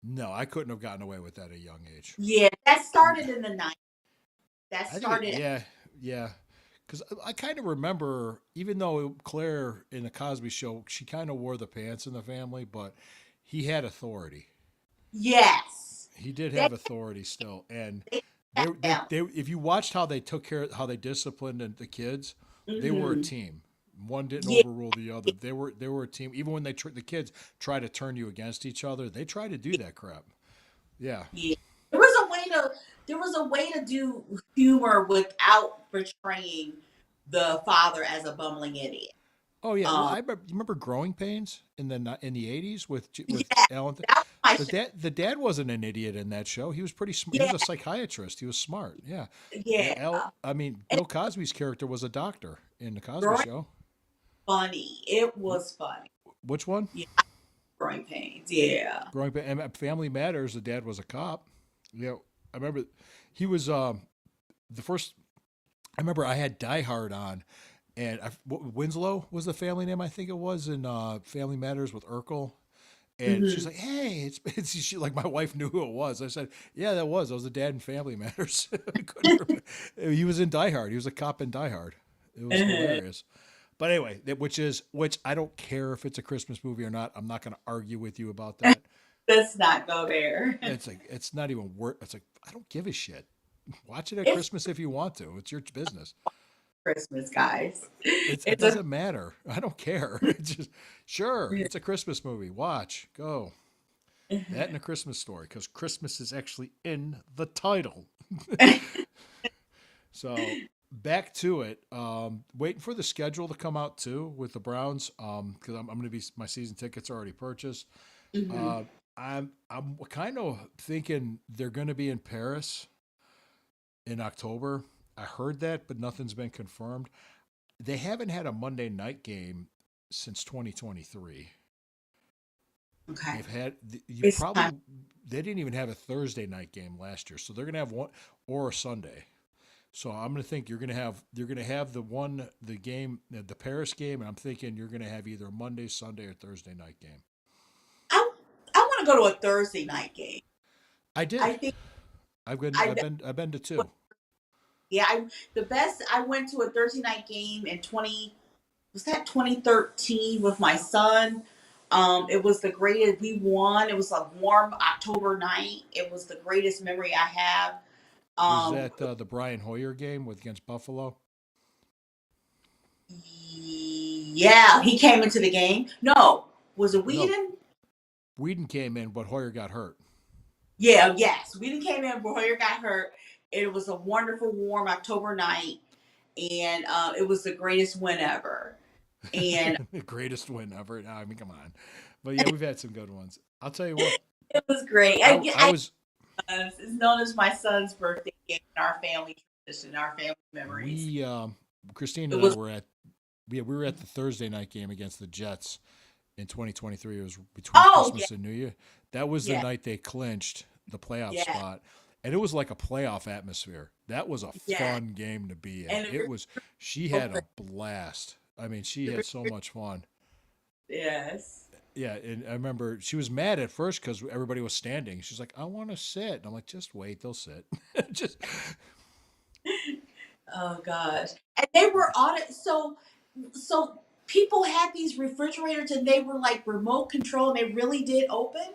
No, I couldn't have gotten away with that at a young age. Yeah, that started in the 90s. That I think started. yeah, yeah. Because I kind of remember, even though Claire in the Cosby Show, she kind of wore the pants in the family, but he had authority. Yes. He did They have authority still, and they sat down. if you watched how they took care, how they disciplined the kids, they were a Hmm. team. One didn't Yeah, overrule the other. They were a team. Even when the kids try to turn you against each other, they try to do that crap. Yeah. yeah. There was a way to do humor without portraying the father as a bumbling idiot. Oh yeah. Well, Um, you remember Growing Pains in the '80s with yeah, Alan. that was my show. The dad wasn't an idiot in that show. He was pretty smart. He was Yeah, a psychiatrist. He was smart. Yeah. yeah. I mean, And Bill Cosby's character was a doctor in the Cosby growing Show. funny. It was funny. Which one? Yeah, growing pains. Yeah. Growing Pains. And Family Matters. The dad was a cop. Yeah. I remember he was the first. I remember I had Die Hard on, and Winslow was the family name I think it was in Family Matters with Urkel. And she's Hmm. like, "Hey, she like my wife knew who it was." I said, "Yeah, that was the dad in Family Matters." I couldn't remember. He was in Die Hard. He was a cop in Die Hard. It was hilarious. But anyway, which I don't care if it's a Christmas movie or not. I'm not going to argue with you about that. Let's not go there. It's like it's not even worth. It's like I don't give a shit. Watch it at It's Christmas if you want to. It's your business. Christmas, guys. It It's a doesn't matter. I don't care. It's just sure. It's a Christmas movie. Watch. Go. That and a Christmas story, because Christmas is actually in the title. So back to it. Waiting for the schedule to come out too with the Browns. Because I'm going to be my season tickets are already purchased. Mhm. Uh, I'm kind of thinking they're going to be in Paris in October. I heard that, but nothing's been confirmed. They haven't had a Monday night game since 2023. Okay. They've had you It's probably time. they didn't even have a Thursday night game last year, so they're gonna have one or a Sunday. So I'm gonna think you're gonna have the game the Paris game, and I'm thinking you're gonna have either a Monday, Sunday, or Thursday night game. I I want to go to a Thursday night game. I I did. think I I've been to two. yeah, the best I went to a Thursday night game in 2013 with my son. It was the greatest. We won. It was a warm October night. It was the greatest memory I have. Was Um, that the Brian Hoyer game with against Buffalo? yeah, he came into the game. No, was it No, Whedon? Whedon came in, but Hoyer got hurt. Yeah, yes. Whedon came in. Boyer got hurt. It was a wonderful, warm October night, and it was the greatest win ever. And The greatest win ever. I mean, come on. But yeah, we've had some good ones. I'll tell you what. it was great. I was It's known as my son's birthday game in our family tradition, our family memories. we Christine It and I was were at we were at the Thursday night game against the Jets in 2023. It was between oh yeah, Christmas and New Year. That was the yeah, night they clinched the playoff yeah, spot, and it was like a playoff atmosphere. That was a yeah. fun game to be at. And It was. She so had great. a blast. I mean, she had so much fun. Yes. Yeah, and I remember she was mad at first because everybody was standing. She's like, "I want to sit," and I'm like, "Just wait, they'll sit." Just Oh gosh. And they were on it. So people had these refrigerators and they were like remote control and they really did open.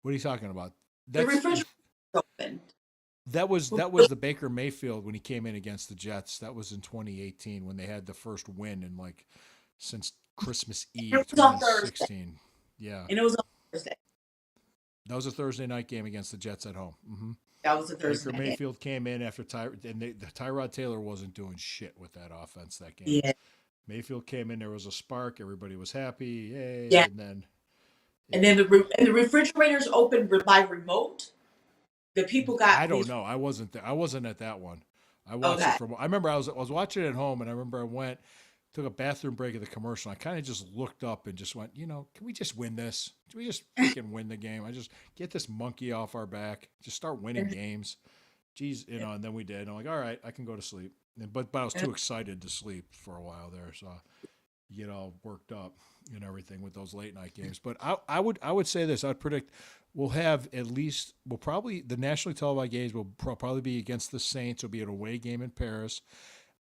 What are you talking about? The That's refrigerator open. that was the Baker Mayfield when he came in against the Jets. That was in 2018 when they had the first win in like since Christmas Eve It was on Thursday, 2016. Yeah, and it was on Thursday. that was a Thursday night game against the Jets at home. That was a Thursday Baker night game. Mayfield came in after Tyrod Taylor wasn't doing shit with that offense that game. Yeah, Mayfield came in, there was a spark, everybody was happy, yay, yeah. and then And yeah. then the refrigerators opened by remote. The people I got don't these. know. I wasn't there. I wasn't at that one. I watched it Okay. from. I remember I was watching it at home, and I remember I went took a bathroom break at the commercial. I kind of just looked up and just went, can we just win this? Can we just freaking win the game? I just get this monkey off our back. Just start winning games. Jeez, and then we did. And I'm like, all right, I can go to sleep. But I was too excited to sleep for a while there, so you get all worked up and everything with those late night games. But I would say this. I'd predict we'll have at least probably the nationally televised games will probably be against the Saints. It'll be an away game in Paris.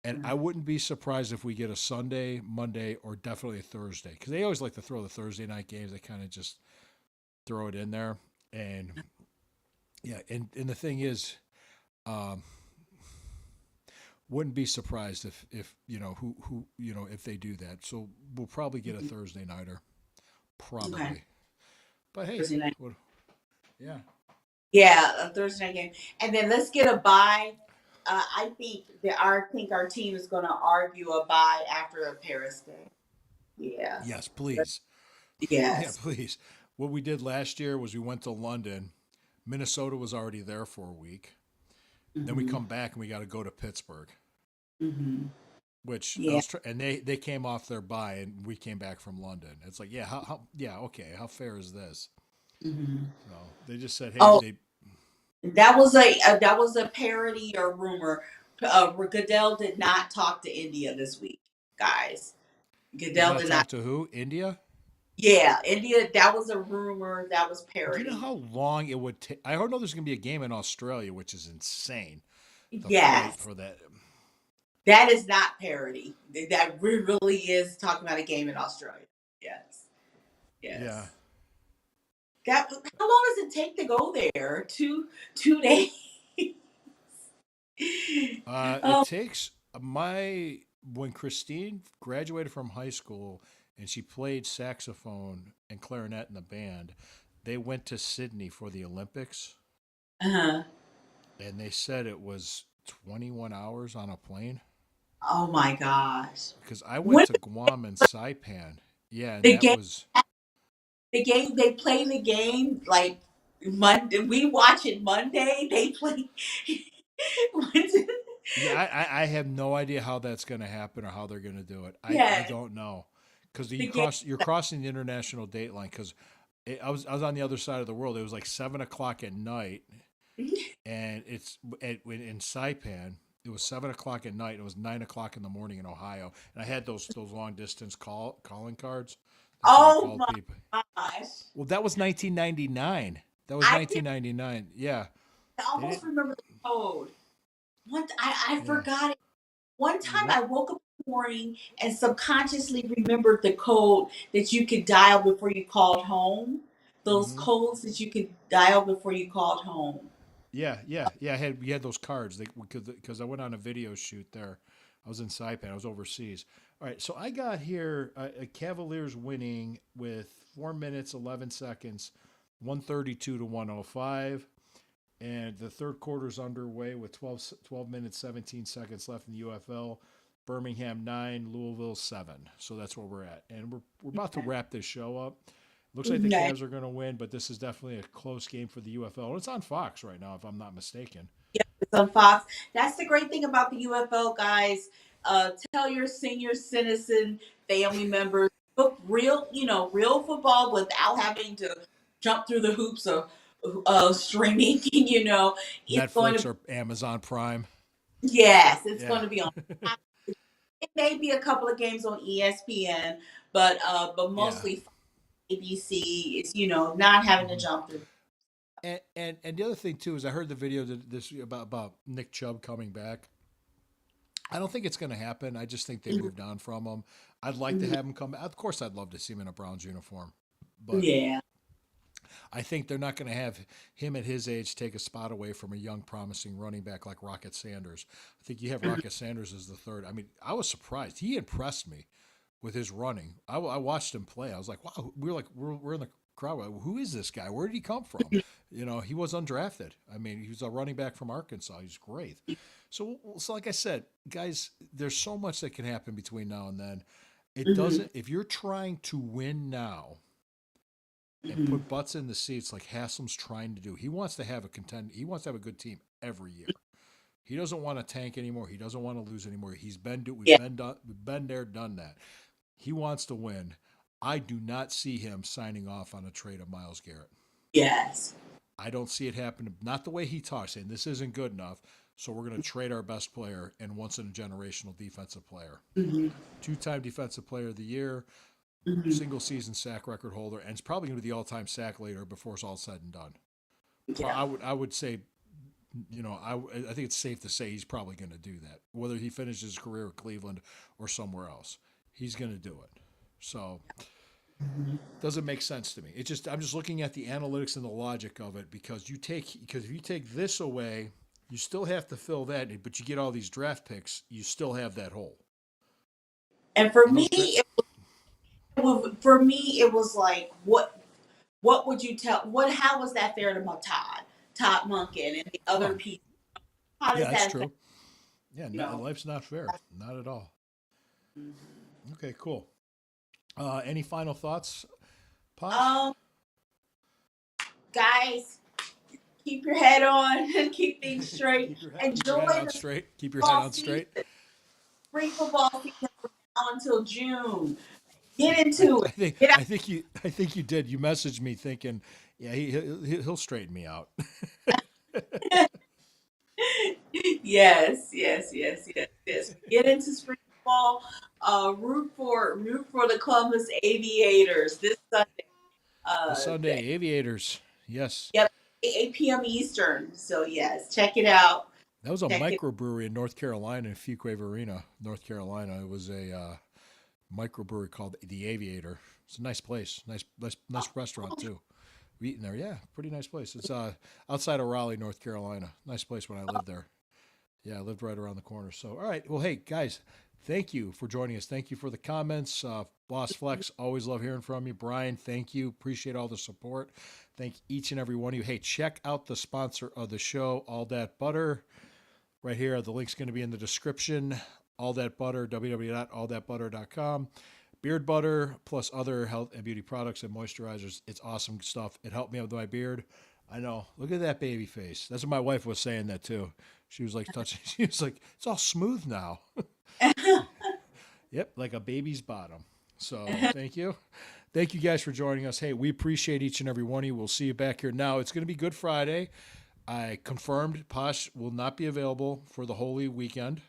And I wouldn't be surprised if we get a Sunday, Monday, or definitely a Thursday, because they always like to throw the Thursday night games. They kind of just throw it in there, and yeah. And the thing is, wouldn't be surprised if who if they do that. So we'll probably get a Thursday nighter, probably. Okay. But hey, Thursday night. yeah. Yeah, a Thursday night game, and then let's get a bye. I think our team is going to argue a bye after a Paris game. Yeah. Yes, please. Yeah, Yes. please. What we did last year was we went to London. Minnesota was already there for a week. Then we come back and we got to go to Pittsburgh, Mm-hmm. which Yeah. and they came off their bye and we came back from London. It's like, yeah, okay, how fair is this? Mm-hmm. So they just said, hey, Oh, that was a parody or rumor. Goodell did not talk to India this week, guys. did Goodell not did talk not. to who? India? Yeah, India. That was a rumor. That was Do you parody. know how long it would take? I don't know there's going to be a game in Australia, which is insane. The flight Yes, for that. that is not parody. That really is talking about a game in Australia. Yes, yes. Yeah. How long does it take to go there? Two days. It Oh, takes when Christine graduated from high school and she played saxophone and clarinet in the band, they went to Sydney for the Olympics uh-huh. and they said it was 21 hours on a plane Oh my gosh. because I went When to Guam and Saipan. Yeah, and the that game, was they play the game like Monday. We watch it Monday. They play. yeah, I have no idea how that's going to happen or how they're going to do it. I Yeah, don't know because the game. you're crossing the international date line because I was on the other side of the world. It was like 7 o'clock at night, and in Saipan. It was 7 o'clock at night. And it was 9 o'clock in the morning in Ohio, and I had those long distance calling cards. That's how I Oh called my people. gosh! Well, that was 1999. That was I can 1999. Yeah, they almost didn't. remember the code. I Yeah. forgot it. One time What? I woke up in the morning and subconsciously remembered the code that you could dial before you called home. Those Hmm. codes that you could dial before you called home. Yeah. We had those cards because I went on a video shoot there. I was in Saipan. I was overseas. All right, so I got here. Cavaliers winning with 4 minutes 11 seconds, 132 to 105, and the third quarter's underway with 12 minutes 17 seconds left in the UFL. Birmingham 9, Louisville 7. So that's where we're at, and we're about to wrap this show up. Looks like the Okay. Cavs are going to win, but this is definitely a close game for the UFL. And it's on Fox right now, if I'm not mistaken. It's on Fox. That's the great thing about the UFL, guys. Tell your senior citizen family members book real football without having to jump through the hoops of streaming. It's going Netflix to or Amazon Prime. yes, it's going Yeah. to be on. It may be a couple of games on ESPN, but Yeah. mostly ABC is not having to Hmm. jump through. And the other thing too is I heard the video about Nick Chubb coming back. I don't think it's going to happen. I just think they moved on from him. I'd like to Mhm. have him come back. Of course, I'd love to see him in a Browns uniform, but Yeah. I think they're not going to have him at his age take a spot away from a young, promising running back like Rocket Sanders. I think you have Rocket Sanders as the third. I mean, I was surprised. He impressed me with his running. I watched him play. I was like, wow. We're in the crowd. Like, who is this guy? Where did he come from? You know, he was undrafted. I mean, he was a running back from Arkansas. He's great. So like I said, guys, there's so much that can happen between now and then. It doesn't. If you're trying to win now and put butts in the seats like Haslam's trying to do, he wants to have a contend. He wants to have a good team every year. He doesn't want to tank anymore. He doesn't want to lose anymore. We've been there, done that. He wants to win. I do not see him signing off on a trade of Myles Garrett. Yes. I don't see it happening. Not the way he talks, saying this isn't good enough, so we're going to trade our best player and once in a generational defensive player. Two-time defensive player of the year, single season sack record holder, and it's probably going to be the all-time sack leader before it's all said and done. Yeah. I would say, you know, I think it's safe to say he's probably going to do that. Whether he finishes his career at Cleveland or somewhere else, he's going to do it. So doesn't make sense to me. I'm just looking at the analytics and the logic of it because if you take this away, you still have to fill that, but you get all these draft picks, you still have that hole. And for me, it was like, what would you tell? How was that fair to Todd Monken, and the other people? How does that's that? true. Yeah, life's not fair, not at all. Okay, cool. Any final thoughts, Posh? Guys, keep your head on and keep things straight. Enjoy the straight. Keep your head on straight. Spring football season from now until June. Get into it. I think you did. You messaged me thinking, yeah, he'll straighten me out. Yes. Get into spring football. Root for the Columbus Aviators this Sunday. Sunday Aviators. Yes. Yep. 8 p.m. Eastern. So yes, check it out. That was a microbrewery in North Carolina, in Fuquay Arena, North Carolina. It was a microbrewery called the Aviator. It's a nice place, nice restaurant too. We eaten there, yeah, pretty nice place. It's outside of Raleigh, North Carolina. Nice place when I lived there. Yeah, I lived right around the corner. So, all right, well, hey guys, thank you for joining us. Thank you for the comments. Boss Flex, always love hearing from you. Brian, thank you. Appreciate all the support. Thank each and every one of you. Hey, check out the sponsor of the show, All That Butter. Right here, the link's going to be in the description. All That Butter, www.allthatbutter.com. Beard butter plus other health and beauty products and moisturizers. It's awesome stuff. It helped me out with my beard. I know. Look at that baby face. That's what my wife was saying that too. She was like touching. She was like, it's all smooth now. Yep, like a baby's bottom. So thank you. Thank you guys for joining us. Hey, we appreciate each and every one of you. We'll see you back here. Now, it's going to be Good Friday. I confirmed Posh will not be available for the Holy Weekend.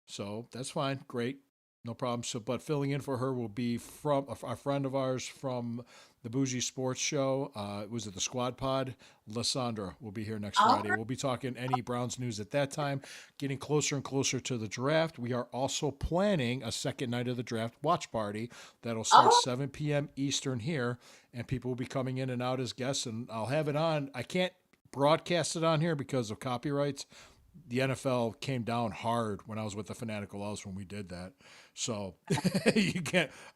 So that's fine. Great. No problem. So, but filling in for her will be from a friend of ours from the Bougie Sports Show. It was at the Squad Pod. Lysandra will be here next Friday. We'll be talking any Browns news at that time. Getting closer and closer to the draft. We are also planning a second night of the draft watch party that'll start 7 p.m. Eastern here, and people will be coming in and out as guests. And I'll have it on. I can't broadcast it on here because of copyrights. The NFL came down hard when I was with the Fanatical Elves when we did that. So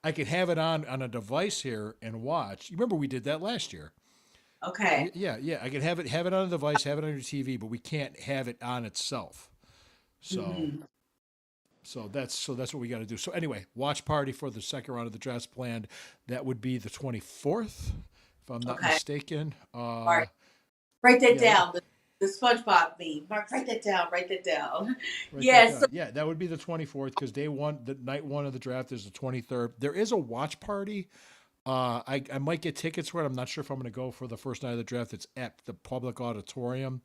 I can have it on a device here and watch. You remember we did that last year. Okay. Yeah. I can have it on a device, have it on your TV, but we can't have it on itself. So so that's what we got to do. So anyway, watch party for the second round of the draft planned. That would be the 24th, if I'm not mistaken. All right. Write that down. The SpongeBob theme. Mark, write that down. Yes. Yeah, that would be the 24th because the night one of the draft is the 23rd. There is a watch party. I might get tickets for it. I'm not sure if I'm going to go for the first night of the draft. It's at the public auditorium.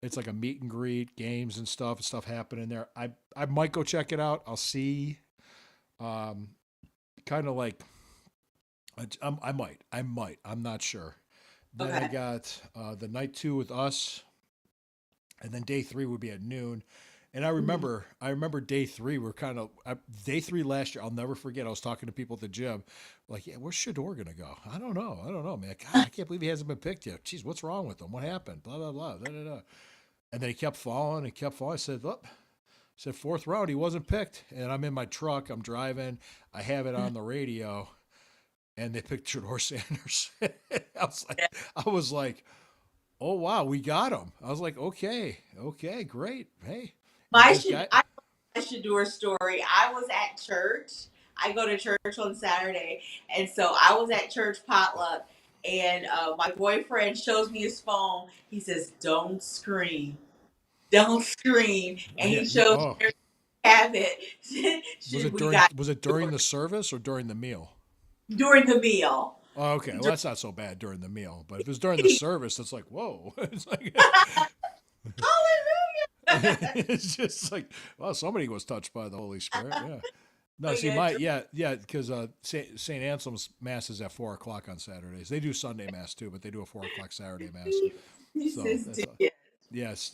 It's like a meet and greet, games and stuff happening there. I might go check it out. I'll see. Kind of like, I might. I'm not sure. Then I got the night 2 with us. And then day 3 would be at noon. And I remember day three. Day three last year. I'll never forget. I was talking to people at the gym, like, yeah, where's Shador gonna go? I don't know, man. God, I can't believe he hasn't been picked yet. Jeez, what's wrong with him? What happened? Blah blah blah. Da, da, da. And then he kept falling and kept falling. I said, "Look," said fourth round, he wasn't picked. And I'm in my truck. I'm driving. I have it on the radio, and they picked Shador Sanders. I was like, oh wow, we got him. I was like, okay, great. Hey. My This guy, I should do a story. I was at church. I go to church on Saturday, and so I was at church potluck, and my boyfriend shows me his phone. He says, "Don't scream, don't scream," and yeah, he shows oh, me have it. was it during the service or during the meal? During the meal. Oh, okay. Well, that's not so bad during the meal, but if it was during the service, it's like, whoa. It's like, Hallelujah! it's just like, well, somebody was touched by the Holy Spirit. Yeah. No, Oh, see, yeah, because St. Anselm's Mass is at 4:00 on Saturdays. They do Sunday Mass too, but they do a 4:00 Saturday Mass. he So says, that's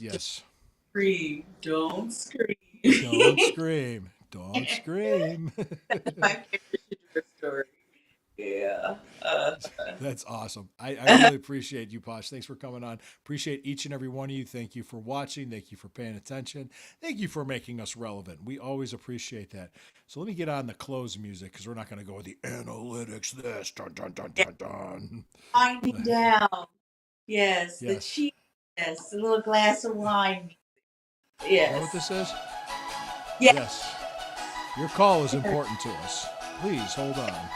yes. "Scream, don't scream." Don't scream. Don't scream. My favorite story. Yeah. That's awesome. I really appreciate you, Posh. Thanks for coming on. Appreciate each and every one of you. Thank you for watching. Thank you for paying attention. Thank you for making us relevant. We always appreciate that. So let me get on the close music because we're not going to go with the analytics this. Dun, dun, dun, dun, dun. Winding down. Yes, the Yes. cheese. Yes, a little glass of wine. You know what Yes. this is? Yes. Yes. Your call is important to us. Please hold on.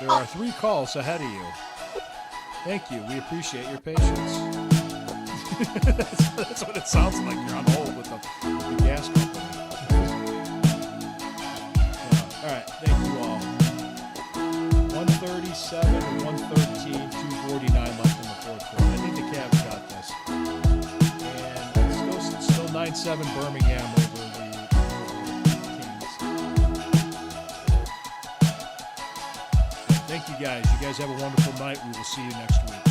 There are 3 calls ahead of you. Thank you. We appreciate your patience. That's what it sounds like. You're on hold with the gas company. All right. Thank you all. 137, 113, 249 left in the fourth quarter. I think the Cavs got this. And it's still 9-7 Birmingham over the Kings. Thank you guys. You guys have a wonderful night. We will see you next week.